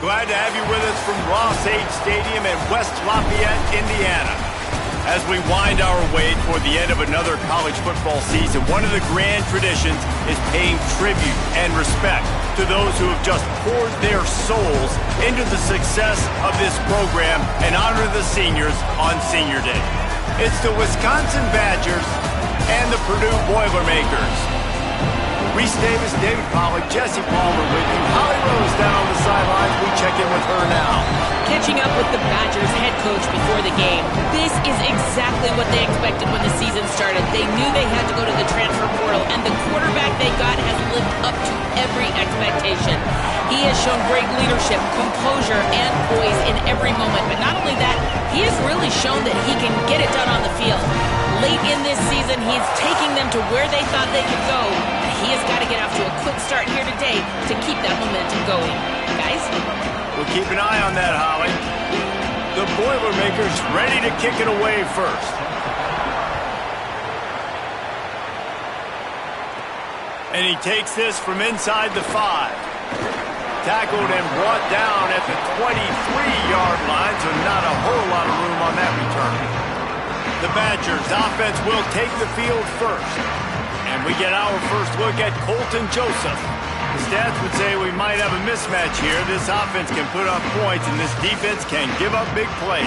Glad to have you with us from Ross-Age Stadium in West Lafayette, Indiana. As we wind our way toward the end of another college football season, one of the grand traditions is paying tribute and respect to those who have just poured their souls into the success of this program and honor the seniors on Senior Day. It's the Wisconsin Badgers and the Purdue Boilermakers. Reese Davis, David Pollack, Jesse Palmer with you. Holly Rose down on the sidelines. We check in with her now. Catching up with the Badgers head coach before the game. This is exactly what they expected when the season started. They knew they had to go to the transfer portal, and the quarterback they got has lived up to every expectation. He has shown great leadership, composure, and poise in every moment. But not only that, he has really shown that he can get it done on the field. Late in this season, he's taking them to where they thought they could go. He has got to get off to a quick start here today to keep that momentum going. Guys? We'll keep an eye on that, Holly. The Boilermakers ready to kick it away first. And he takes this from inside the 5. Tackled and brought down at the 23-yard line, so not a whole lot of room on that return. The Badgers offense will take the field first. And we get our first look at Colton Joseph. The stats would say we might have a mismatch here. This offense can put up points, and this defense can give up big plays.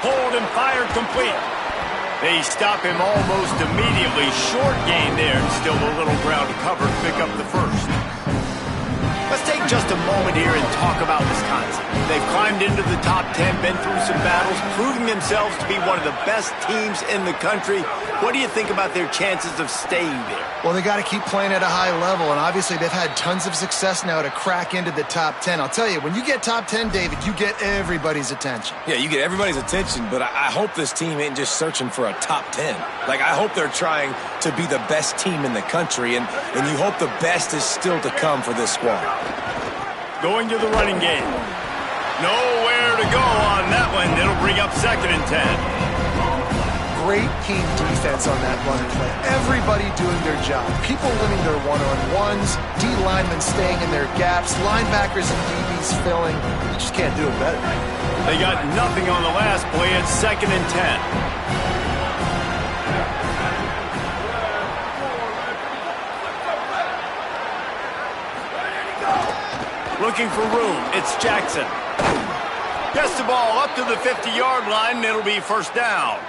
Hold and fired complete. They stop him almost immediately. Short gain there, and still a little ground to cover to pick up the first. Let's take just a moment here and talk about Wisconsin. They've climbed into the top 10, been through some battles, proving themselves to be one of the best teams in the country. What do you think about their chances of staying there? Well, they got to keep playing at a high level, and obviously they've had tons of success now to crack into the top 10. I'll tell you, when you get top 10, David, you get everybody's attention. Yeah, you get everybody's attention, but I hope this team ain't just searching for a top 10. Like, I hope they're trying to be the best team in the country, and you hope the best is still to come for this squad. Going to the running game. Nowhere to go on that one. It'll bring up 2nd and 10. Great team defense on that run play. Everybody doing their job. People winning their one-on-ones, D linemen staying in their gaps, linebackers and DBs filling. You just can't do it better. They got nothing on the last play. It's 2nd and 10. Looking for room. It's Jackson. Gets the ball up to the 50-yard line, and it'll be first down.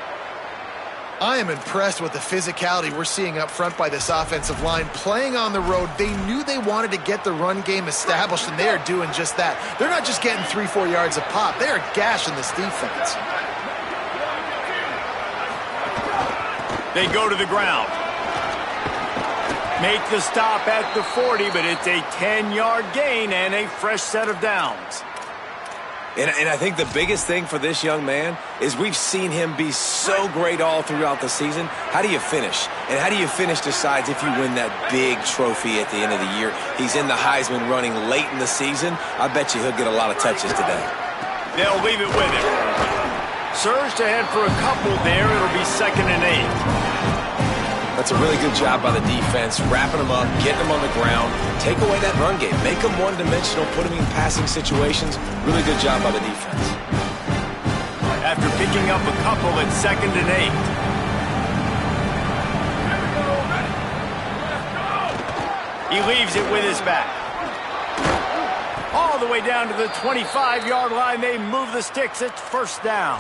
I am impressed with the physicality we're seeing up front by this offensive line. Playing on the road, they knew they wanted to get the run game established, and they are doing just that. They're not just getting 3-4 yards a pop. They are gashing this defense. They go to the ground. Make the stop at the 40, but it's a 10-yard gain and a fresh set of downs. And I think the biggest thing for this young man is we've seen him be so great all throughout the season. How do you finish? And how do you finish decides if you win that big trophy at the end of the year. He's in the Heisman running late in the season. I bet you he'll get a lot of touches today. They'll leave it with him. Surge ahead for a couple there. It'll be 2nd and 8. That's a really good job by the defense, wrapping them up, getting them on the ground, take away that run game, make them one-dimensional, put them in passing situations. Really good job by the defense. After picking up a couple at 2nd and 8. He leaves it with his back. All the way down to the 25-yard line. They move the sticks. It's first down.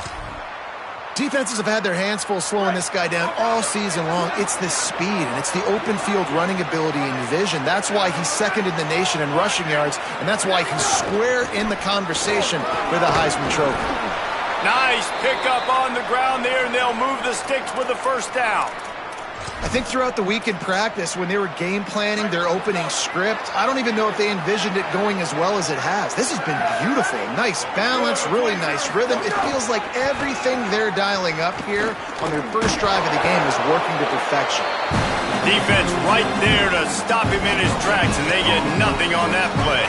Defenses have had their hands full slowing this guy down all season long. It's the speed, and it's the open field running ability and vision. That's why he's 2nd in the nation in rushing yards, and that's why he's square in the conversation for the Heisman Trophy. Nice pickup on the ground there, and they'll move the sticks with the first down. I think throughout the week in practice, when they were game planning their opening script, I don't even know if they envisioned it going as well as it has. This has been beautiful. Nice balance, really nice rhythm. It feels like everything they're dialing up here on their first drive of the game is working to perfection. Defense right there to stop him in his tracks, and they get nothing on that play.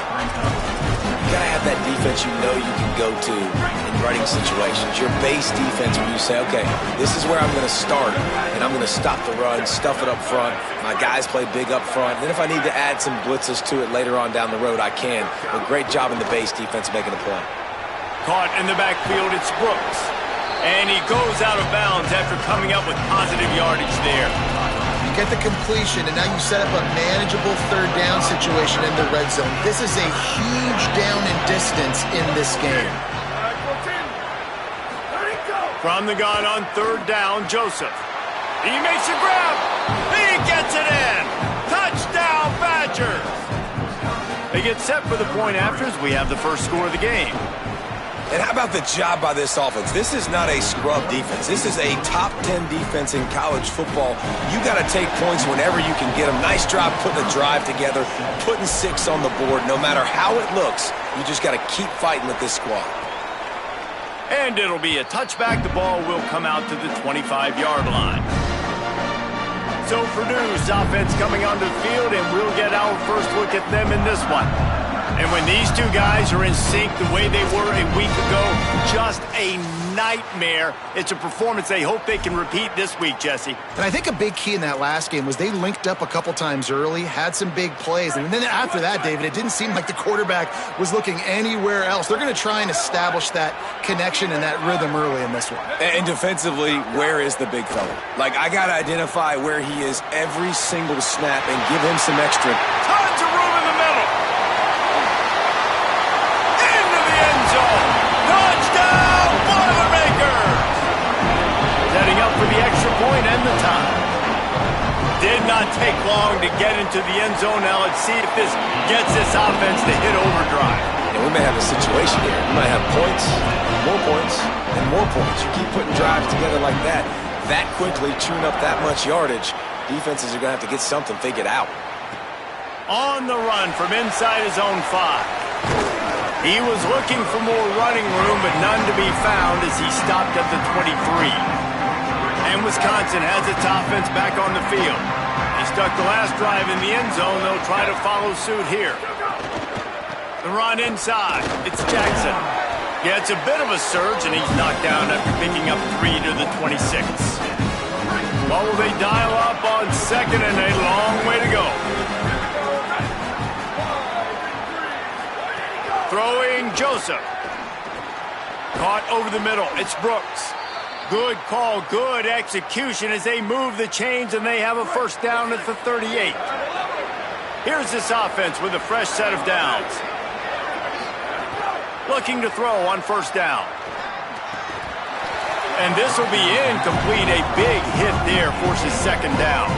you got to have that defense you know you can go to in running situations. Your base defense where you say, okay, this is where I'm going to start, and I'm going to stop the run, stuff it up front. My guys play big up front. Then if I need to add some blitzes to it later on down the road, I can. But great job in the base defense making a play. Caught in the backfield, it's Brooks. And he goes out of bounds after coming up with positive yardage there. You get the completion, and now you set up a manageable third down situation in the red zone. This is a huge down in distance in this game. From the gun on third down, Joseph. He makes a grab. He gets it in. Touchdown, Badgers. They get set for the point after as we have the first score of the game. And how about the job by this offense? This is not a scrub defense. This is a top 10 defense in college football. You got to take points whenever you can get them. Nice job putting a drive together, putting 6 on the board. No matter how it looks, you just got to keep fighting with this squad. And it'll be a touchback. The ball will come out to the 25-yard line. So Purdue's offense coming onto the field, and we'll get our first look at them in this one. And when these two guys are in sync the way they were a week ago, just a nightmare. It's a performance they hope they can repeat this week, Jesse. And I think a big key in that last game was they linked up a couple times early, had some big plays. And then after that, David, it didn't seem like the quarterback was looking anywhere else. They're going to try and establish that connection and that rhythm early in this one. And defensively, where is the big fella? Like, I got to identify where he is every single snap and give him some extra. Tons of room in the middle. Touchdown, Boilermakers! Setting up for the extra point and the time. Did not take long to get into the end zone. Now let's see if this gets this offense to hit overdrive. And we may have a situation here. We might have points, and more points. You keep putting drives together like that quickly, chewing up that much yardage, defenses are going to have to get something figured out. On the run from inside his own 5. He was looking for more running room, but none to be found as he stopped at the 23. And Wisconsin has its offense back on the field. They stuck the last drive in the end zone. They'll try to follow suit here. The run inside. It's Jackson. Gets a bit of a surge, and he's knocked down after picking up 3 to the 26. What will they dial up on second, and a long way to go. Throwing Joseph. Caught over the middle. It's Brooks. Good call, good execution as they move the chains and they have a first down at the 38. Here's this offense with a fresh set of downs. Looking to throw on first down. And this will be incomplete. A big hit there forces second down.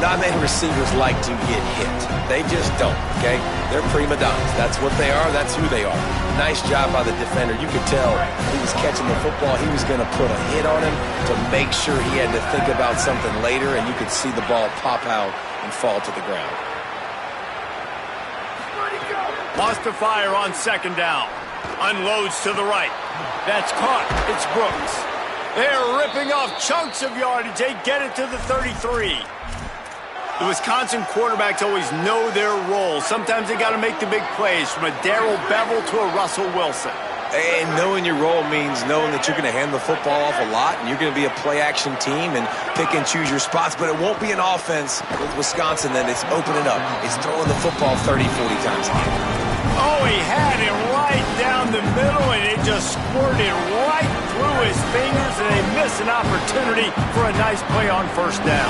Not many receivers like to get hit. They just don't, okay? They're prima donnas. That's what they are. That's who they are. Nice job by the defender. You could tell he was catching the football. He was going to put a hit on him to make sure he had to think about something later, and you could see the ball pop out and fall to the ground. Lost to fire on second down. Unloads to the right. That's caught. It's Brooks. They're ripping off chunks of yardage. They get it to the 33. The Wisconsin quarterbacks always know their role. Sometimes they got to make the big plays, from a Darrell Bevel to a Russell Wilson. And knowing your role means knowing that you're going to hand the football off a lot, and you're going to be a play-action team and pick and choose your spots. But it won't be an offense with Wisconsin that it's opening up. It's throwing the football 30, 40 times a game. Oh, he had it right down the middle, and it just squirted right through his fingers, and they miss an opportunity for a nice play on first down.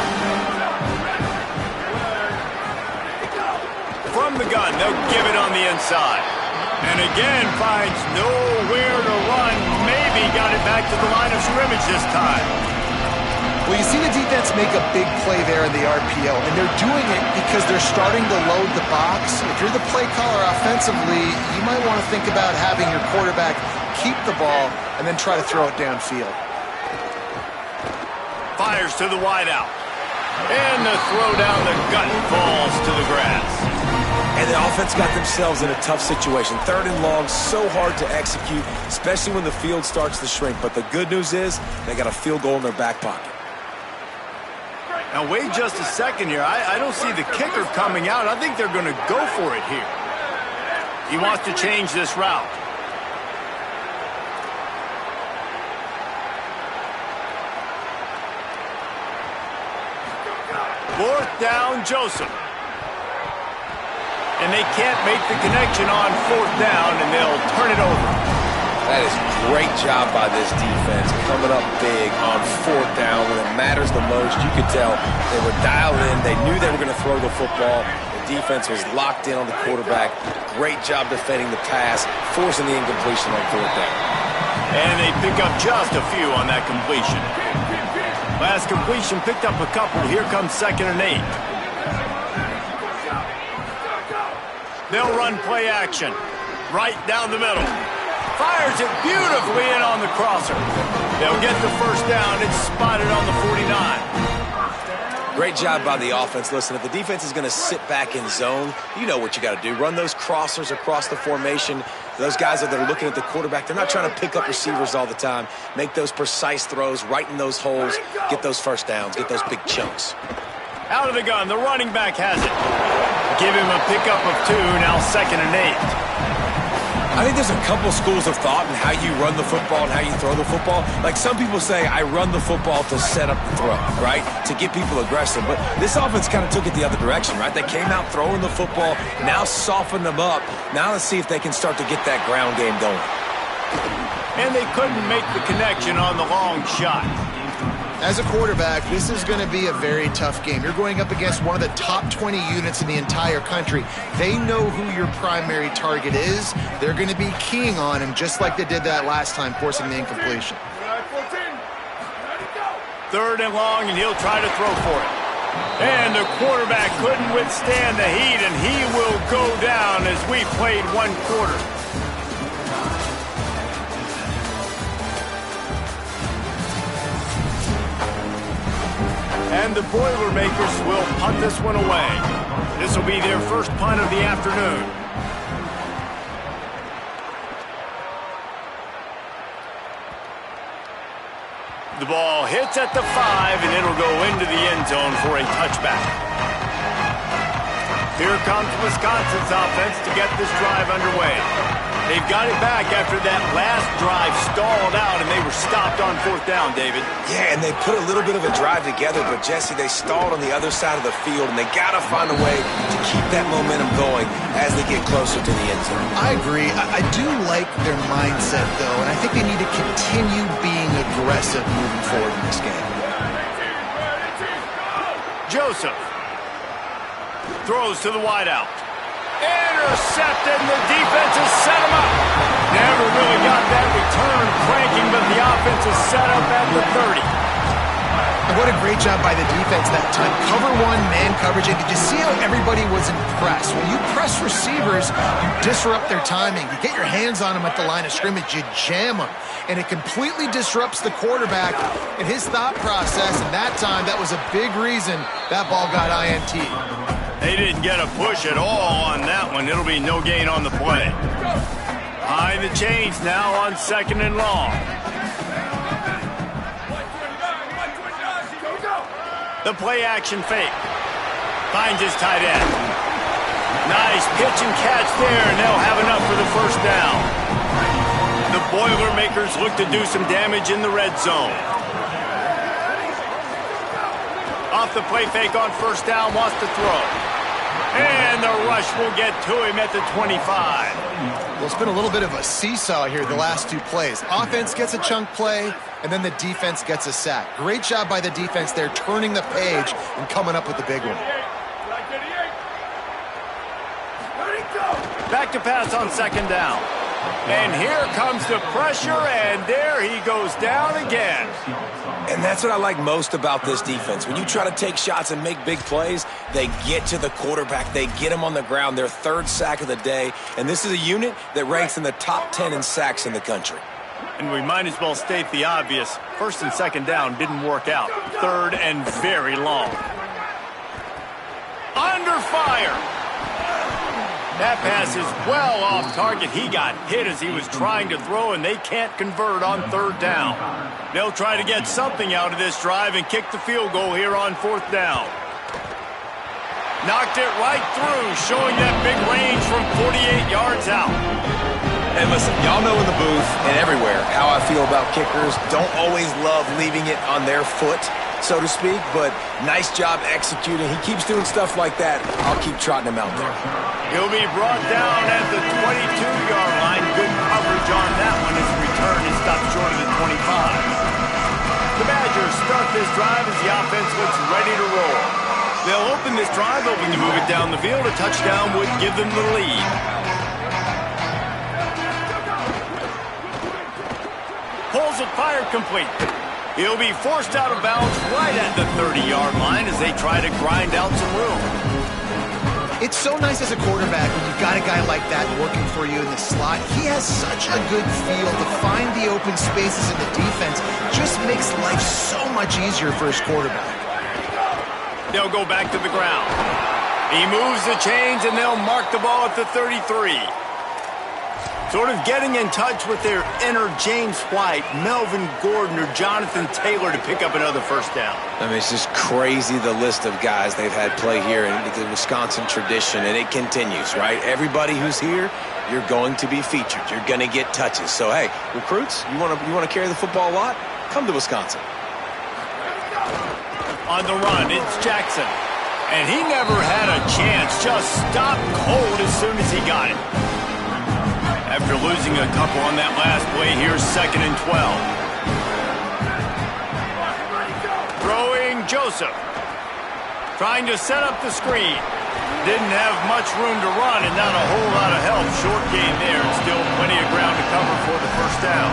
From the gun, they'll give it on the inside. And again, finds nowhere to run. Maybe got it back to the line of scrimmage this time. Well, you see the defense make a big play there in the RPO, and they're doing it because they're starting to load the box. If you're the play caller offensively, you might want to think about having your quarterback keep the ball and then try to throw it downfield. Fires to the wideout. And the throw down the gut falls to the grass. And the offense got themselves in a tough situation. Third and long, so hard to execute, especially when the field starts to shrink. But the good news is they got a field goal in their back pocket. Now, wait just a second here. I don't see the kicker coming out. I think they're going to go for it here. He wants to change this route. Fourth down, Joseph. And they can't make the connection on fourth down, and they'll turn it over. That is great job by this defense, coming up big on fourth down when it matters the most. You could tell they were dialed in. They knew they were going to throw the football. The defense was locked in on the quarterback. Great job defending the pass, forcing the incompletion on fourth down. And they pick up just a few on that completion. Last completion picked up a couple. Here comes 2nd and 8. They'll run play action. Right down the middle. Fires it beautifully in on the crosser. They'll get the first down. It's spotted on the 49. Great job by the offense. Listen, if the defense is going to sit back in zone, you know what you got to do. Run those crossers across the formation. Those guys that are looking at the quarterback, they're not trying to pick up receivers all the time. Make those precise throws, right in those holes, get those first downs, get those big chunks. Out of the gun, the running back has it. Give him a pickup of 2, now 2nd and 8. I think there's a couple schools of thought in how you run the football and how you throw the football. Like some people say, I run the football to set up the throw, right? To get people aggressive. But this offense kind of took it the other direction, right? They came out throwing the football, now softened them up. Now let's see if they can start to get that ground game going. And they couldn't make the connection on the long shot. As a quarterback, this is going to be a very tough game. You're going up against one of the top 20 units in the entire country. They know who your primary target is. They're going to be keying on him just like they did that last time, forcing the incompletion. 3rd and long, and he'll try to throw for it. And the quarterback couldn't withstand the heat, and he will go down as we played 1 quarter. And the Boilermakers will punt this one away. This will be their first punt of the afternoon. The ball hits at the 5, and it'll go into the end zone for a touchback. Here comes Wisconsin's offense to get this drive underway. They've got it back after that last drive stalled out, and they were stopped on 4th down, David. Yeah, and they put a little bit of a drive together, but, Jesse, they stalled on the other side of the field, and they got to find a way to keep that momentum going as they get closer to the end zone. I agree. I do like their mindset, though, and I think they need to continue being aggressive moving forward in this game. Joseph throws to the wideout. Intercepted, and the defense has set him up. Never really got that return cranking, but the offense is set up at the 30. And what a great job by the defense that time. Cover 1, man coverage. And did you see how everybody was impressed? When you press receivers, you disrupt their timing. You get your hands on them at the line of scrimmage. You jam them. And it completely disrupts the quarterback and his thought process. And that time, that was a big reason that ball got INT. They didn't get a push at all on that one. It'll be no gain on the play. Behind the chains now on 2nd and long. The play action fake. Finds his tight end. Nice pitch and catch there, and they'll have enough for the first down. The Boilermakers look to do some damage in the red zone. Off the play fake on 1st down, wants to throw. And the rush will get to him at the 25. Well, it's been a little bit of a seesaw here the last 2 plays. Offense gets a chunk play, and then the defense gets a sack. Great job by the defense there, turning the page and coming up with the big one. Back to pass on 2nd down. And here comes the pressure, and there he goes down again. And that's what I like most about this defense. When you try to take shots and make big plays, they get to the quarterback. They get him on the ground. Their 3rd sack of the day. And this is a unit that ranks in the top 10 in sacks in the country. And we might as well state the obvious. 1st and 2nd down didn't work out. 3rd and very long. Under fire. That pass is well off target. He got hit as he was trying to throw, and they can't convert on 3rd down. They'll try to get something out of this drive and kick the field goal here on 4th down. Knocked it right through, showing that big range from 48 yards out. And listen, y'all know in the booth and everywhere how I feel about kickers. Don't always love leaving it on their foot, so to speak, but nice job executing. He keeps doing stuff like that. I'll keep trotting him out there. He'll be brought down at the 22-yard line. Good coverage on that one. His return is stopped short of the 25. The Badgers start this drive as the offense looks ready to roll. They'll open this drive, hoping to move it down the field. A touchdown would give them the lead. Pulls it, fired complete. He'll be forced out of bounds right at the 30-yard line as they try to grind out some room. It's so nice as a quarterback when you've got a guy like that working for you in the slot. He has such a good feel to find the open spaces in the defense. Just makes life so much easier for his quarterback. They'll go back to the ground. He moves the chains, and they'll mark the ball at the 33. Sort of getting in touch with their inner James White, Melvin Gordon, or Jonathan Taylor to pick up another first down. I mean, it's just crazy the list of guys they've had play here in the Wisconsin tradition, and it continues, right? Everybody who's here, you're going to be featured. You're going to get touches. So, hey, recruits, you want to carry the football a lot? Come to Wisconsin. On the run, it's Jackson. And he never had a chance. Just stopped cold as soon as he got it. After losing a couple on that last play, here's 2nd and 12. Throwing Joseph. Trying to set up the screen. Didn't have much room to run and not a whole lot of help. Short gain there and still plenty of ground to cover for the first down.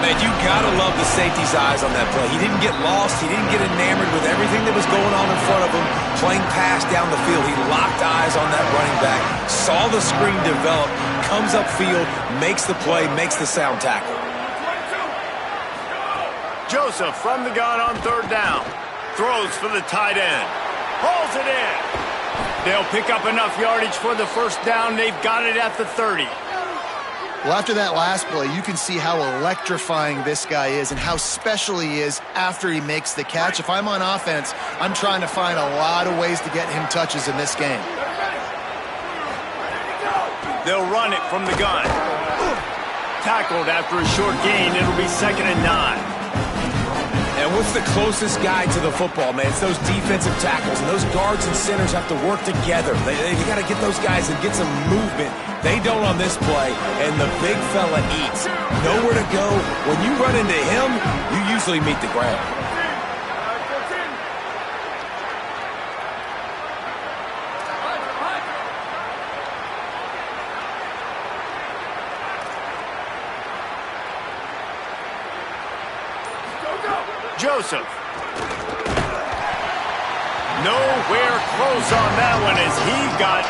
Man, you gotta love the safety's eyes on that play. He didn't get lost. He didn't get enamored with everything that was going on in front of him. Playing pass down the field. He locked eyes on that running back. Saw the screen develop. Comes upfield. Makes the play. Makes the sound tackle. Joseph from the gun on 3rd down. Throws for the tight end. Hauls it in. They'll pick up enough yardage for the first down. They've got it at the 30. Well, after that last play, you can see how electrifying this guy is and how special he is after he makes the catch. If I'm on offense, I'm trying to find a lot of ways to get him touches in this game. They'll run it from the gun. Tackled after a short gain. It'll be 2nd and 9. And what's the closest guy to the football, man? It's those defensive tackles, and those guards and centers have to work together. They got to get those guys and get some movement. They don't on this play, and the big fella eats. Nowhere to go. When you run into him, you usually meet the ground. Joseph. Nowhere close on that one as he got...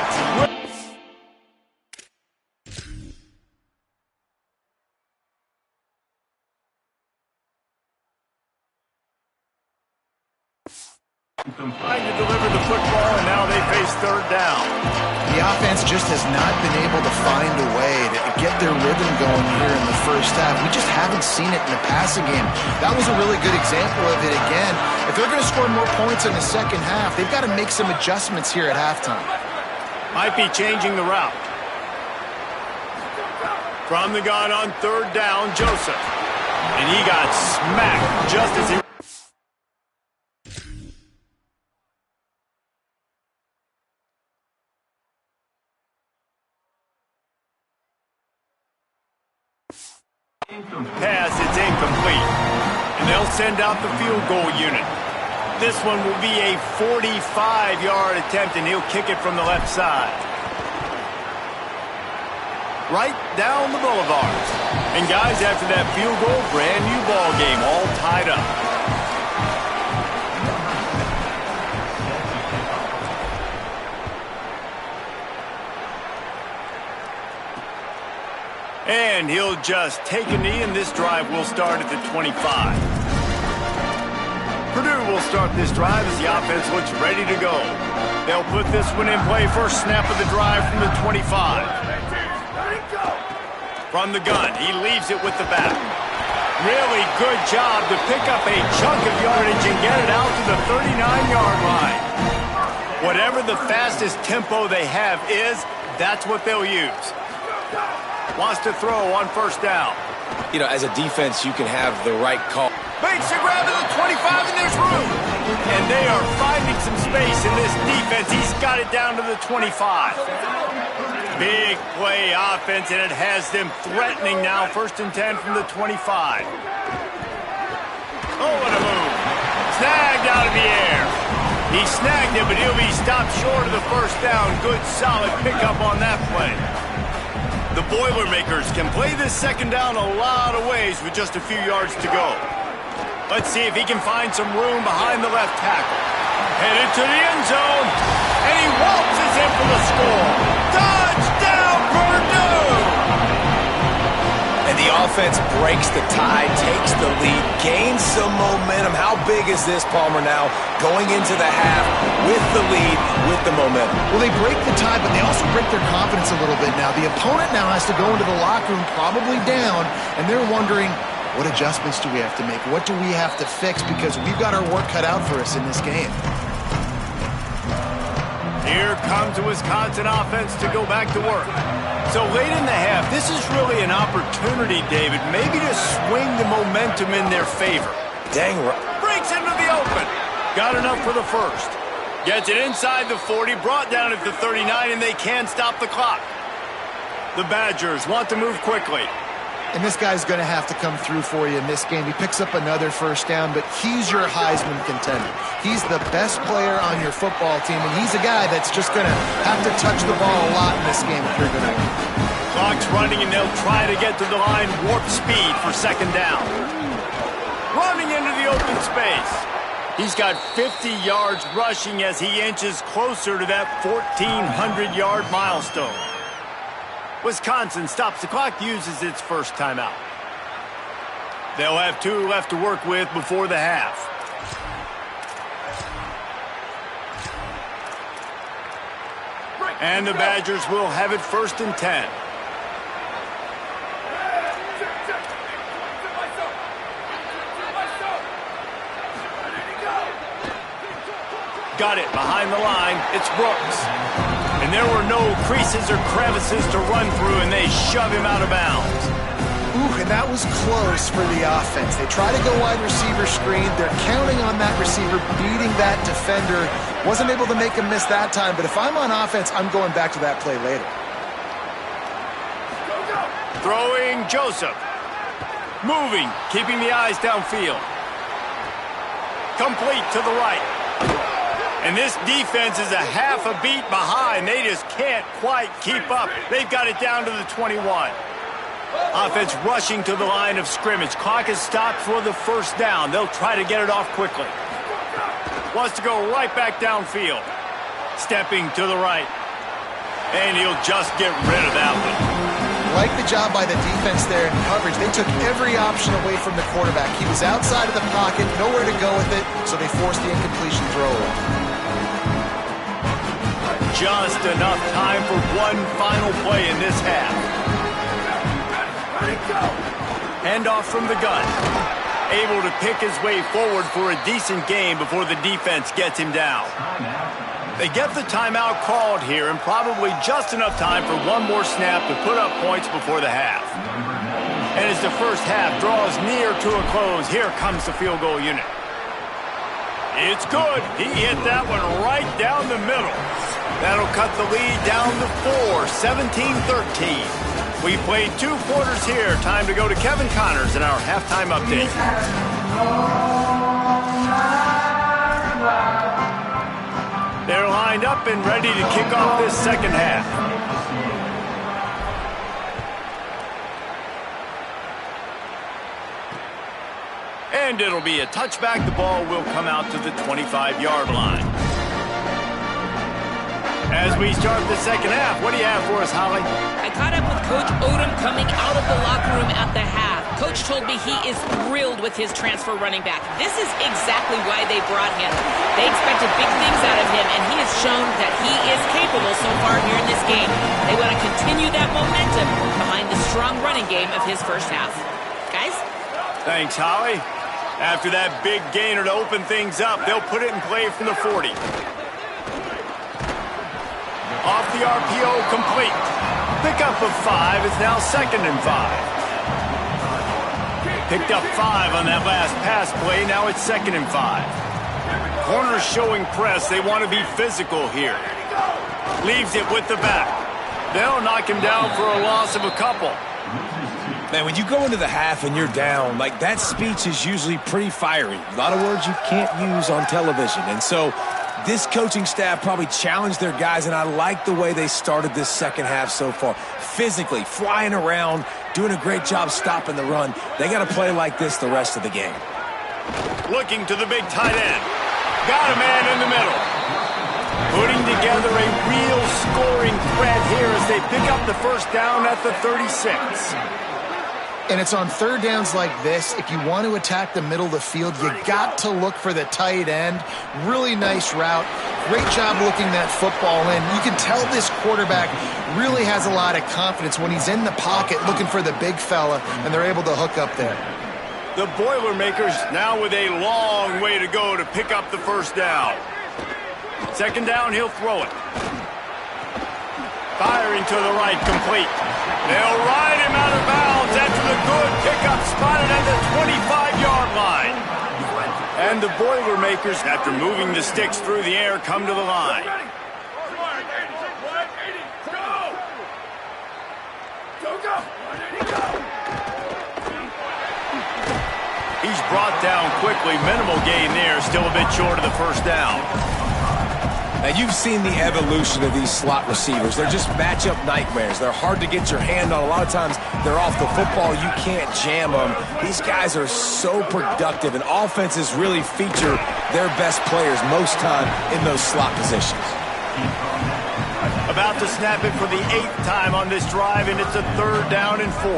Trying to deliver the football, and now they face 3rd down. The offense just has not been able to find a way to get their rhythm going here in the first half. We just haven't seen it in the passing game. That was a really good example of it again. If they're going to score more points in the second half, they've got to make some adjustments here at halftime. Might be changing the route. From the gun on 3rd down, Joseph. And he got smacked just as he... Pass, it's incomplete. And they'll send out the field goal unit. This one will be a 45-yard attempt, and he'll kick it from the left side. Right down the boulevard. And guys, after that field goal, brand new ball game, all tied up. And he'll just take a knee, and this drive will start at the 25. Purdue will start this drive as the offense looks ready to go. They'll put this one in play. First snap of the drive from the 25. From the gun, he leaves it with the back. Really good job to pick up a chunk of yardage and get it out to the 39-yard line. Whatever the fastest tempo they have is, that's what they'll use. Wants to throw on first down. You know, as a defense, you can have the right call. Makes a grab at the 25, and there's room. And they are finding some space in this defense. He's got it down to the 25. Big play offense, and it has them threatening now. 1st and 10 from the 25. Oh, what a move. Snagged out of the air. He snagged it, but he'll be stopped short of the first down. Good, solid pickup on that play. The Boilermakers can play this second down a lot of ways with just a few yards to go. Let's see if he can find some room behind the left tackle. Headed to the end zone, and he waltzes in for the score. Touchdown, Purdue! And the offense breaks the tie, takes the lead, gains some momentum. How big is this, Palmer, now? Going into the half with the lead, with the momentum. Well, they break the tie, but they also break their confidence a little bit now. The opponent now has to go into the locker room probably down, and they're wondering, what adjustments do we have to make? What do we have to fix? Because we've got our work cut out for us in this game. Here comes the Wisconsin offense to go back to work. So late in the half, this is really an opportunity, David, maybe to swing the momentum in their favor. Dang right. Breaks into the open. Got enough for the first. Gets it inside the 40, brought down at the 39, and they can't stop the clock. The Badgers want to move quickly. And this guy's going to have to come through for you in this game. He picks up another first down, but he's your Heisman contender. He's the best player on your football team, and he's a guy that's just going to have to touch the ball a lot in this game if you're going to. Clock's running, and they'll try to get to the line warp speed for second down. Running into the open space. He's got 50 yards rushing as he inches closer to that 1,400-yard milestone. Wisconsin stops the clock, uses its first timeout. They'll have 2 left to work with before the half. And the Badgers will have it 1st and 10. Got it behind the line. It's Brooks. And there were no creases or crevices to run through, and they shove him out of bounds. Ooh, and that was close for the offense. They try to go wide receiver screen. They're counting on that receiver beating that defender. Wasn't able to make him miss that time, but if I'm on offense, I'm going back to that play later. Throwing Joseph. Moving, keeping the eyes downfield. Complete to the right. And this defense is a half a beat behind. They just can't quite keep up. They've got it down to the 21. Offense rushing to the line of scrimmage. Clock is stopped for the first down. They'll try to get it off quickly. Wants to go right back downfield. Stepping to the right. And he'll just get rid of that one. Like the job by the defense there in coverage. They took every option away from the quarterback. He was outside of the pocket, nowhere to go with it, so they forced the incompletion throw away. Just enough time for one final play in this half. Handoff from the gun. Able to pick his way forward for a decent gain before the defense gets him down. They get the timeout called here, and probably just enough time for one more snap to put up points before the half. And as the first half draws near to a close, here comes the field goal unit. It's good. He hit that one right down the middle. That'll cut the lead down to 4, 17-13. We played 2 quarters here. Time to go to Kevin Connors in our halftime update. They're lined up and ready to kick off this second half. And it'll be a touchback. The ball will come out to the 25-yard line. As we start the second half, what do you have for us, Holly? I caught up with Coach Odom coming out of the locker room at the half. Coach told me he is thrilled with his transfer running back. This is exactly why they brought him. They expected big things out of him, and he has shown that he is capable so far here in this game. They want to continue that momentum behind the strong running game of his first half. Guys? Thanks, Holly. After that big gainer to open things up, they'll put it in play from the 40. Off the RPO, complete. Pickup of 5 is now 2nd and 5. Picked up 5 on that last pass play. Now it's 2nd and 5. Corners showing press. They want to be physical here. Leaves it with the back. They'll knock him down for a loss of a couple. Man, when you go into the half and you're down, like, that speech is usually pretty fiery. A lot of words you can't use on television. And so this coaching staff probably challenged their guys, and I like the way they started this second half so far. Physically, flying around, doing a great job stopping the run. They got to play like this the rest of the game. Looking to the big tight end. Got a man in the middle. Putting together a real scoring threat here as they pick up the first down at the 36. And it's on third downs like this, if you want to attack the middle of the field, you got to look for the tight end. Really nice route. Great job looking that football in. You can tell this quarterback really has a lot of confidence when he's in the pocket looking for the big fella, and they're able to hook up there. The Boilermakers now with a long way to go to pick up the first down. 2nd down, he'll throw it. Firing to the right, complete. They'll ride him out of bounds after the good pickup spotted at the 25-yard line. And the Boilermakers, after moving the sticks through the air, come to the line. He's brought down quickly. Minimal gain there. Still a bit short of the first down. Now, you've seen the evolution of these slot receivers. They're just matchup nightmares. They're hard to get your hand on. A lot of times, they're off the football. You can't jam them. These guys are so productive, and offenses really feature their best players most time in those slot positions. About to snap it for the 8th time on this drive, and it's a 3rd down and 4.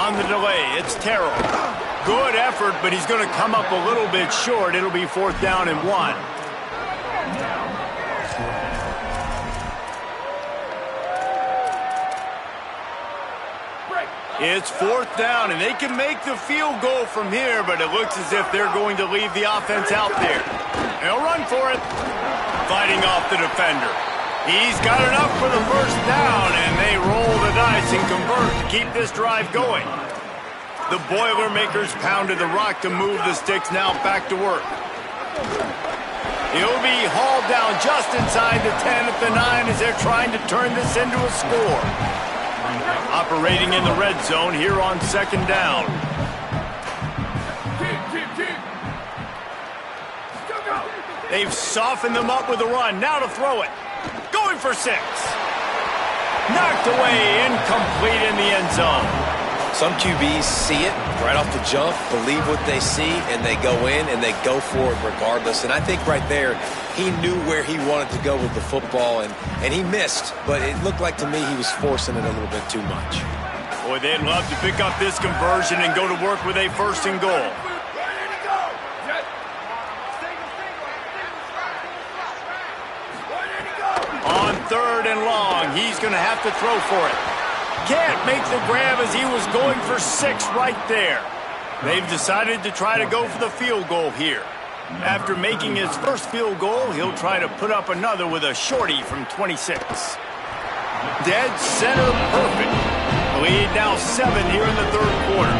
On the delay, it's Terrell. Good effort, but he's going to come up a little bit short. It'll be 4th down and 1. It's 4th down, and they can make the field goal from here, but it looks as if they're going to leave the offense out there. They'll run for it. Fighting off the defender. He's got enough for the first down, and they roll the dice and convert to keep this drive going. The Boilermakers pounded the rock to move the sticks, now back to work. He'll be hauled down just inside the 10 at the 9 as they're trying to turn this into a score. Operating in the red zone here on 2nd down. They've softened them up with a run. Now to throw it. Going for 6. Knocked away, incomplete in the end zone. Some QBs see it right off the jump, believe what they see, and they go in and they go for it regardless. And I think right there, he knew where he wanted to go with the football, and he missed. But it looked like to me he was forcing it a little bit too much. Boy, they'd love to pick up this conversion and go to work with a 1st and goal. On 3rd and long, he's going to have to throw for it. Can't make the grab as he was going for 6 right there. They've decided to try to go for the field goal here. After making his first field goal, he'll try to put up another with a shorty from 26. Dead center perfect. Lead now 7 here in the 3rd quarter.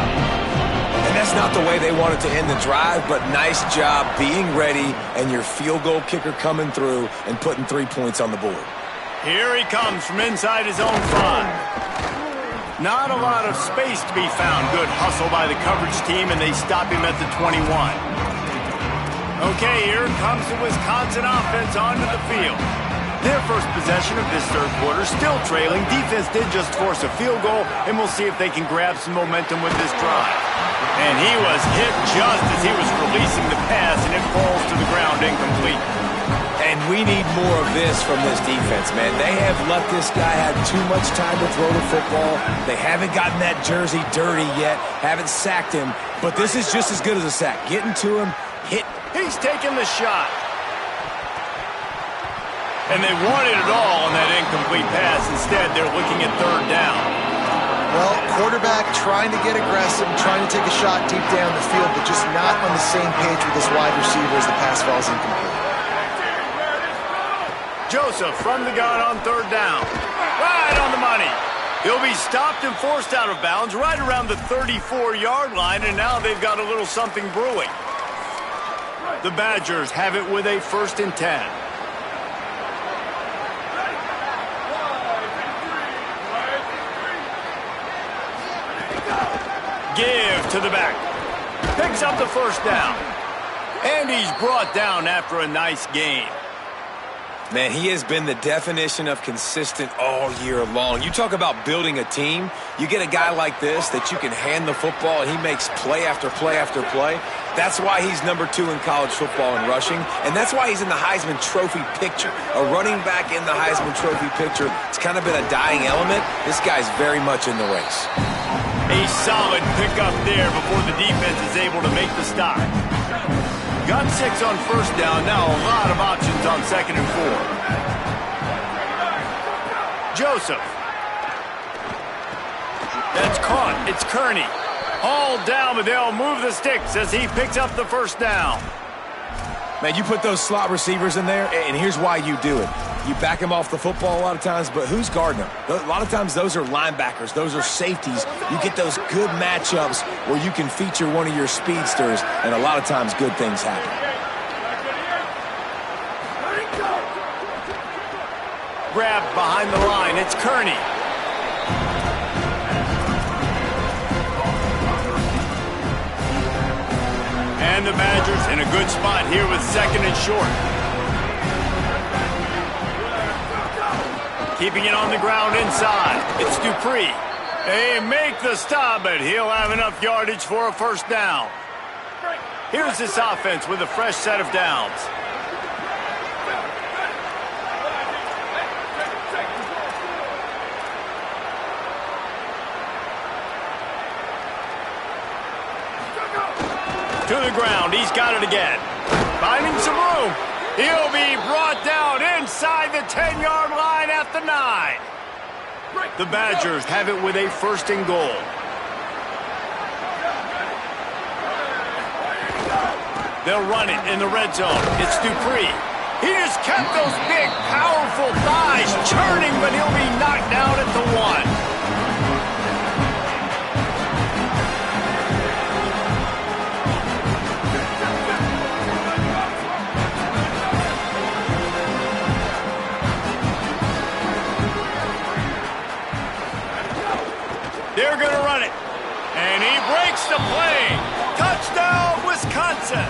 And that's not the way they wanted to end the drive, but nice job being ready and your field goal kicker coming through and putting 3 points on the board. Here he comes from inside his own 5. Not a lot of space to be found. Good hustle by the coverage team, and they stop him at the 21. Okay, here comes the Wisconsin offense onto the field. Their first possession of this 3rd quarter, still trailing. Defense did just force a field goal, and we'll see if they can grab some momentum with this drive. And he was hit just as he was releasing the pass, and it falls to the ground incomplete. And we need more of this from this defense, man. They have let this guy have too much time to throw the football. They haven't gotten that jersey dirty yet, haven't sacked him. But this is just as good as a sack. Getting to him, hit. He's taking the shot. And they wanted it all on that incomplete pass. Instead, they're looking at 3rd down. Well, quarterback trying to get aggressive, trying to take a shot deep down the field, but just not on the same page with his wide receiver as the pass falls incomplete. Joseph from the gun on third down. Right on the money. He'll be stopped and forced out of bounds right around the 34-yard line, and now they've got a little something brewing. The Badgers have it with a 1st and 10. Give to the back. Picks up the 1st down. And he's brought down after a nice gain. Man, he has been the definition of consistent all year long. You talk about building a team. You get a guy like this that you can hand the football and he makes play after play after play. That's why he's number 2 in college football in rushing, and that's why he's in the Heisman Trophy picture. A running back in the Heisman Trophy picture. It's kind of been a dying element. This guy's very much in the race. A solid pickup there before the defense is able to make the stop. Got 6 on 1st down. Now a lot of options on 2nd and 4. Joseph. That's caught. It's Kearney. Hauled down, but they'll move the sticks as he picks up the 1st down. Man, you put those slot receivers in there, and here's why you do it. You back them off the football a lot of times, but who's guarding them? A lot of times those are linebackers. Those are safeties. You get those good matchups where you can feature one of your speedsters, and a lot of times good things happen. Grabbed behind the line. It's Kearney. And the Badgers in a good spot here with 2nd and short. Keeping it on the ground inside. It's Dupree. They make the stop, but he'll have enough yardage for a 1st down. Here's this offense with a fresh set of downs. To the ground. He's got it again. Finding some room. He'll be brought down inside the 10-yard line at the 9. The Badgers have it with a 1st and goal. They'll run it in the red zone. It's Dupree. He just kept those big, powerful thighs churning, but he'll be knocked down at the 1. They're going to run it. And he breaks the play. Touchdown, Wisconsin.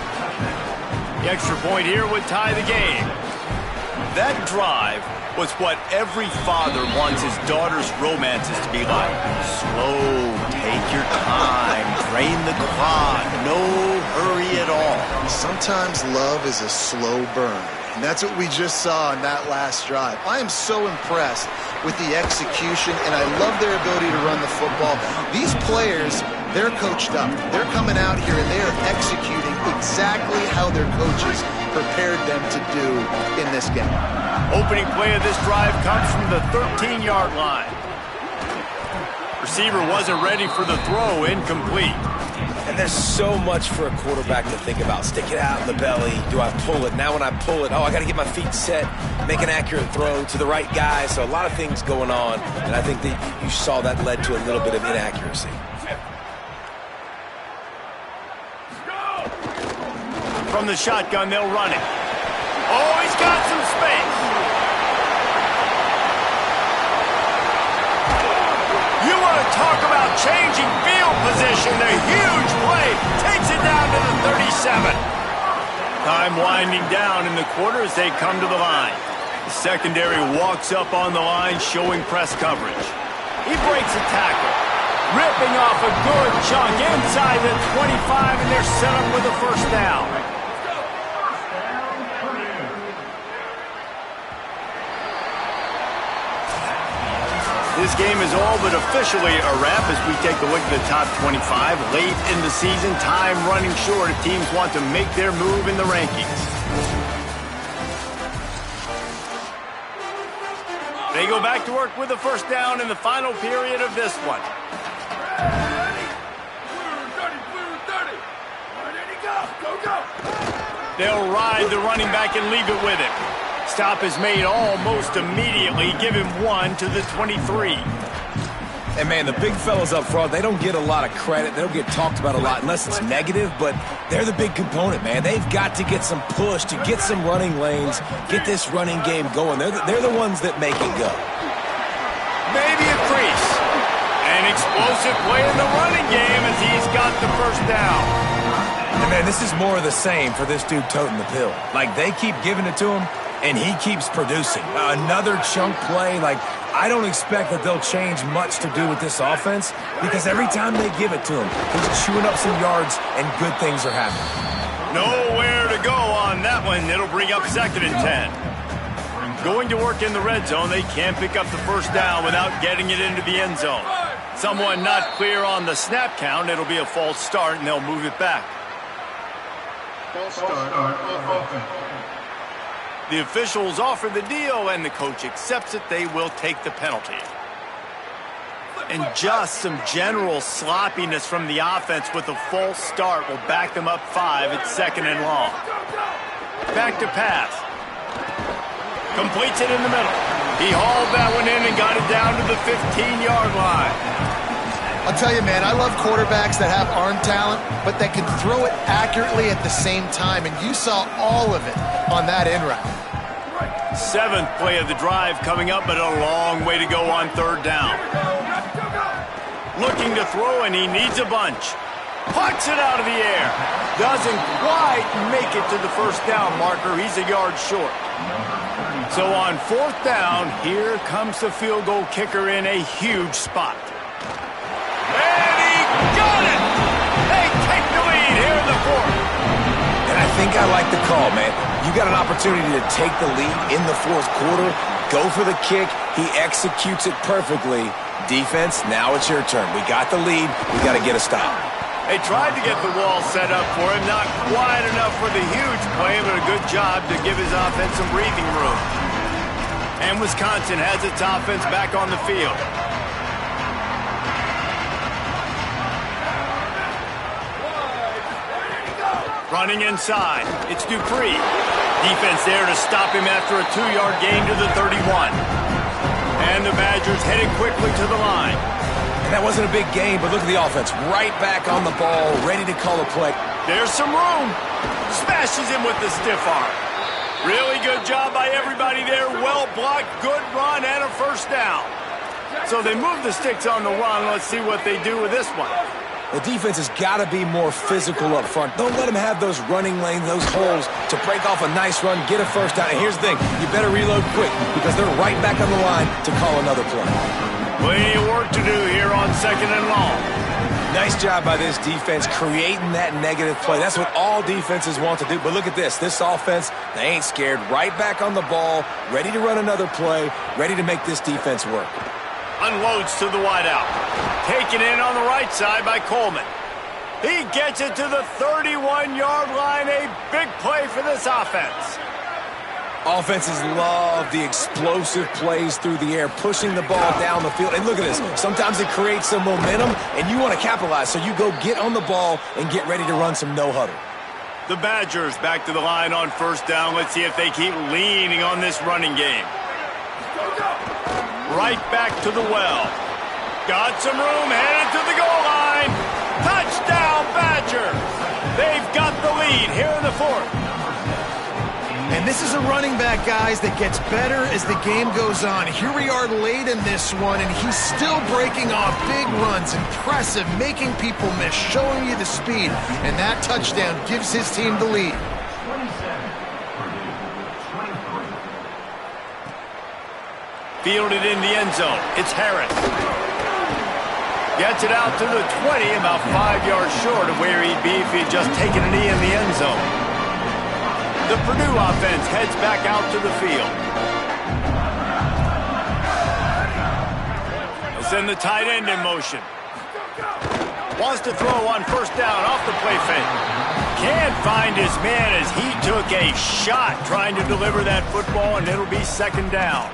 The extra point here would tie the game. That drive was what every father wants his daughter's romances to be like. Slow, take your time, drain the clock, no hurry at all. Sometimes love is a slow burn. And that's what we just saw in that last drive. I am so impressed with the execution, and I love their ability to run the football. These players, they're coached up. They're coming out here, and they are executing exactly how their coaches prepared them to do in this game. Opening play of this drive comes from the 13-yard line. Receiver wasn't ready for the throw, incomplete. And there's so much for a quarterback to think about. Stick it out in the belly. Do I pull it? Now when I pull it, I got to get my feet set, make an accurate throw to the right guy. So a lot of things going on, and I think that you saw that led to a little bit of inaccuracy. From the shotgun, they'll run it. Oh, he's got some space. You want to talk about changing field position. The huge play takes it down to the 37. Time winding down in the quarter as they come to the line. The secondary walks up on the line, showing press coverage. He breaks a tackle, ripping off a good chunk inside the 25, and they're set up with a 1st down. This game is all but officially a wrap as we take a look at the top 25. Late in the season, time running short if teams want to make their move in the rankings. They go back to work with a 1st down in the final period of this one. They'll ride the running back and leave it with him. Stop is made almost immediately. Give him 1 to the 23. And, man, the big fellas up front, they don't get a lot of credit. They don't get talked about a lot unless it's negative, but they're the big component, man. They've got to get some push, to get some running lanes, get this running game going. They're the ones that make it go. Maybe a crease. An explosive play in the running game as he's got the first down. And, man, this is more of the same for this dude toting the pill. Like, they keep giving it to him, and he keeps producing. Another chunk play, like, I don't expect that they'll change much to do with this offense because every time they give it to him, he's chewing up some yards and good things are happening. Nowhere to go on that one. It'll bring up 2nd and 10. Going to work in the red zone, they can't pick up the first down without getting it into the end zone. Someone not clear on the snap count. It'll be a false start, and they'll move it back. False start. The officials offer the deal, and the coach accepts it. They will take the penalty. And just some general sloppiness from the offense with a false start will back them up 5 at 2nd and long. Back to pass. Completes it in the middle. He hauled that one in and got it down to the 15-yard line. I'll tell you, man, I love quarterbacks that have arm talent, but that can throw it accurately at the same time, and you saw all of it on that in route. 7th play of the drive coming up, but a long way to go on 3rd down. Looking to throw, and he needs a bunch. Puts it out of the air. Doesn't quite make it to the first down marker. He's a yard short. So on 4th down, here comes the field goal kicker in a huge spot. And he got it! They take the lead here in the 4th. And I think I like the call, man. You got an opportunity to take the lead in the 4th quarter, go for the kick. He executes it perfectly. Defense, now it's your turn. We got the lead. We got to get a stop. They tried to get the wall set up for him. Not quite enough for the huge play, but a good job to give his offense some breathing room. And Wisconsin has its offense back on the field. Running inside, it's Dupree. Defense there to stop him after a 2-yard gain to the 31. And the Badgers headed quickly to the line. And that wasn't a big game, but look at the offense. Right back on the ball, ready to call a play. There's some room. Smashes him with the stiff arm. Really good job by everybody there. Well blocked, good run, and a first down. So they move the sticks on the run. Let's see what they do with this one. The defense has got to be more physical up front. Don't let them have those running lanes, those holes to break off a nice run, get a first down. And here's the thing, you better reload quick because they're right back on the line to call another play. Plenty of work to do here on 2nd and long. Nice job by this defense creating that negative play. That's what all defenses want to do. But look at this. This offense, they ain't scared. Right back on the ball, ready to run another play, ready to make this defense work. Unloads to the wideout. Taken in on the right side by Coleman. He gets it to the 31-yard line. A big play for this offense. Offenses love the explosive plays through the air, pushing the ball down the field. And look at this. Sometimes it creates some momentum, and you want to capitalize. So you go get on the ball and get ready to run some no-huddle. The Badgers back to the line on 1st down. Let's see if they keep leaning on this running game. Right back to the well. Got some room, headed to the goal line. Touchdown, Badgers. They've got the lead here in the 4th. And this is a running back, guys, that gets better as the game goes on. Here we are late in this one, and he's still breaking off big runs. Impressive, making people miss, showing you the speed. And that touchdown gives his team the lead. Fielded in the end zone. It's Harris. Gets it out to the 20, about 5 yards short of where he'd be if he'd just taken a knee in the end zone. The Purdue offense heads back out to the field. They'll send the tight end in motion. Wants to throw on 1st down off the play fake. Can't find his man as he took a shot trying to deliver that football, and it'll be 2nd down.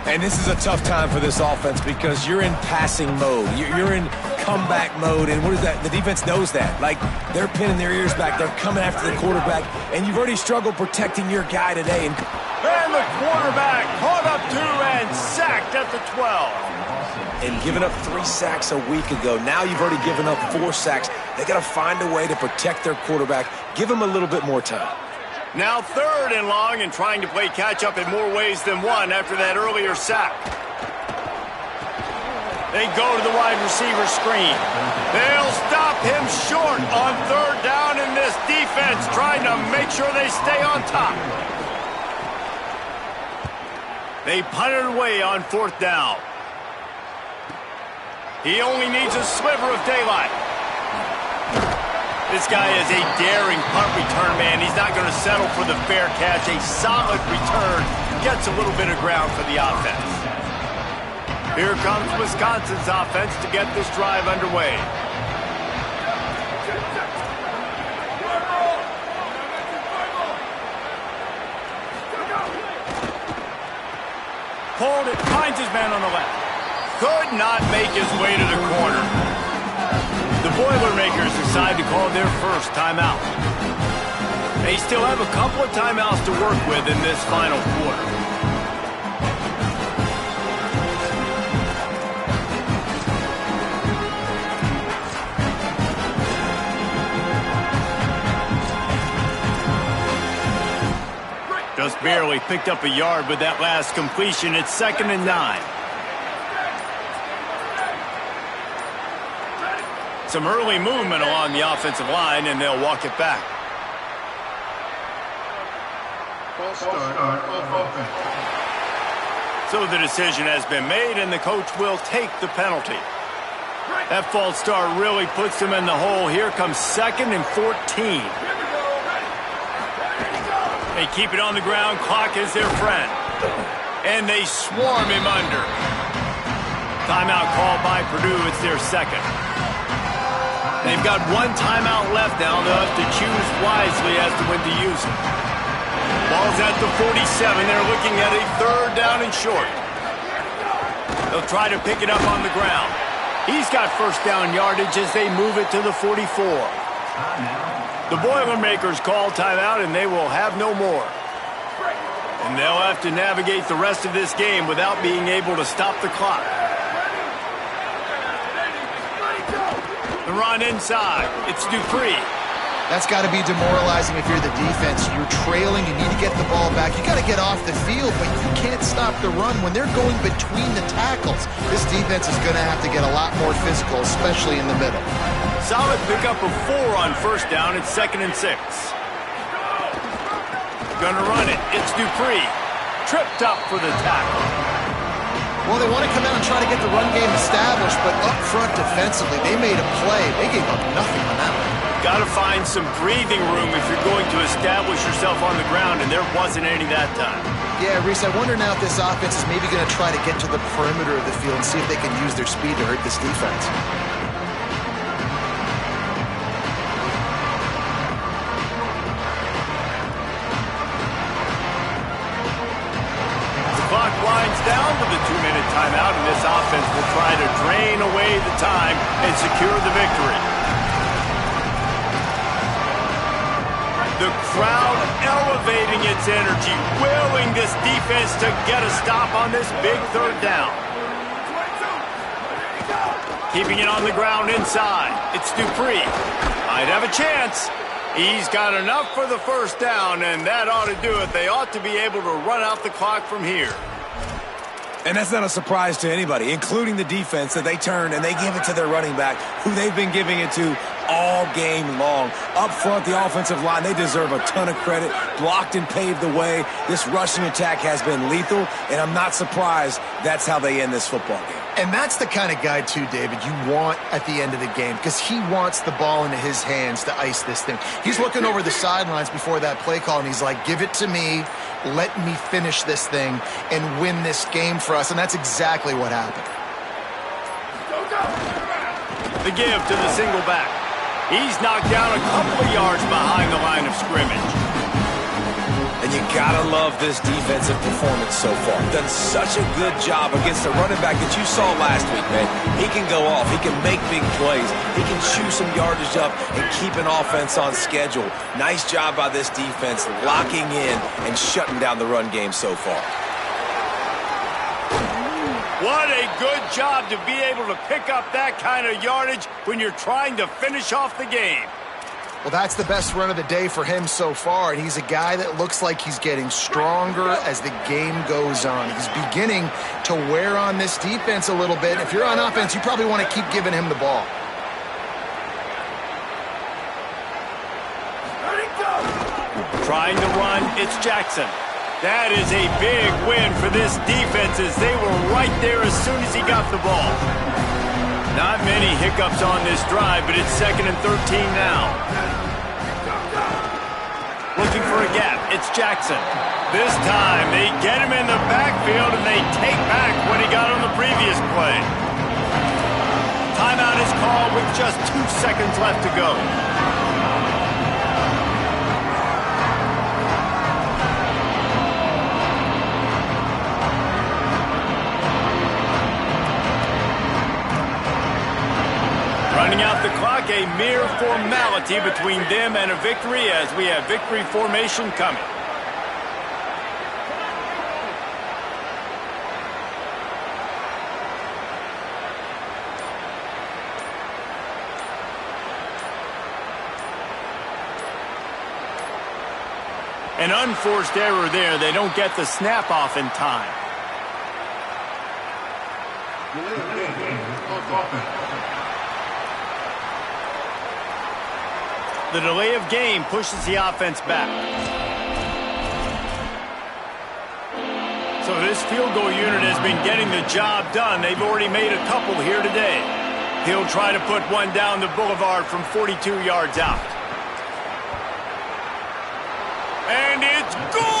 And this is a tough time for this offense because you're in passing mode. You're in comeback mode, and what is that? The defense knows that. Like, they're pinning their ears back. They're coming after the quarterback, and you've already struggled protecting your guy today. And the quarterback. Caught up 2 and sacked at the 12. And giving up 3 sacks a week ago. Now you've already given up 4 sacks. They got to find a way to protect their quarterback. Give him a little bit more time. Now 3rd and long and trying to play catch-up in more ways than one after that earlier sack. They go to the wide receiver screen. They'll stop him short on 3rd down, in this defense trying to make sure they stay on top. They punt it away on 4th down. He only needs a sliver of daylight. This guy is a daring punt return man. He's not going to settle for the fair catch. A solid return gets a little bit of ground for the offense. Here comes Wisconsin's offense to get this drive underway. Pulled it, finds his man on the left. Could not make his way to the corner. The Boilermakers decide to call their first timeout. They still have a couple of timeouts to work with in this final quarter. Just barely picked up a yard with that last completion. It's 2nd and 9. Some early movement along the offensive line, and they'll walk it back. False start on offense. So the decision has been made, and the coach will take the penalty. That false start really puts them in the hole. Here comes 2nd and 14. They keep it on the ground. Clock is their friend. And they swarm him under. Timeout called by Purdue. It's their 2nd. They've got 1 timeout left now. They'll have to choose wisely as to when to use it. Ball's at the 47. They're looking at a 3rd down and short. They'll try to pick it up on the ground. He's got 1st down yardage as they move it to the 44. The Boilermakers call timeout, and they will have no more. And they'll have to navigate the rest of this game without being able to stop the clock. The run inside. It's Dupree. That's got to be demoralizing if you're the defense. You're trailing. You need to get the ball back. You got to get off the field, but you can't stop the run when they're going between the tackles. This defense is going to have to get a lot more physical, especially in the middle. Solid pickup of 4 on 1st down. It's 2nd and 6. Gonna run it. It's Dupree. Tripped up for the tackle. Well, they want to come out and try to get the run game established, but up front defensively, they made a play. They gave up nothing on that one. Got to find some breathing room if you're going to establish yourself on the ground, and there wasn't any that time. Yeah, Reese, I wonder now if this offense is maybe going to try to get to the perimeter of the field and see if they can use their speed to hurt this defense. Winds down to the 2-minute timeout, and this offense will try to drain away the time and secure the victory. The crowd elevating its energy, willing this defense to get a stop on this big 3rd down. Keeping it on the ground inside. It's Dupree. Might have a chance. He's got enough for the 1st down, and that ought to do it. They ought to be able to run out the clock from here. And that's not a surprise to anybody, including the defense, that they turn and they give it to their running back, who they've been giving it to all game long. Up front, the offensive line, they deserve a ton of credit. Blocked and paved the way. This rushing attack has been lethal, and I'm not surprised that's how they end this football game. And that's the kind of guy, too, David, you want at the end of the game, because he wants the ball into his hands to ice this thing. He's looking over the sidelines before that play call, and he's like, give it to me, let me finish this thing, and win this game for us. And that's exactly what happened. The give to the single back. He's knocked down a couple of yards behind the line of scrimmage. And You gotta love this defensive performance so far. Done such a good job against the running back that you saw last week, man. He can go off. He can make big plays. He can chew some yardage up and keep an offense on schedule. Nice job by this defense locking in and shutting down the run game so far. What a good job to be able to pick up that kind of yardage when you're trying to finish off the game. Well, that's the best run of the day for him so far, and he's a guy that looks like he's getting stronger as the game goes on. He's beginning to wear on this defense a little bit. If you're on offense, you probably want to keep giving him the ball. Trying to run, it's Jackson. That is a big win for this defense as they were right there as soon as he got the ball. Not many hiccups on this drive, but it's 2nd and 13 now. Looking for a gap, it's Jackson. This time they get him in the backfield and they take back what he got on the previous play. Timeout is called with just 2 seconds left to go. Running out the clock, a mere formality between them and a victory as we have victory formation coming. An unforced error there. They don't get the snap off in time. The delay of game pushes the offense back. So this field goal unit has been getting the job done. They've already made a couple here today. He'll try to put one down the boulevard from 42 yards out. And it's good!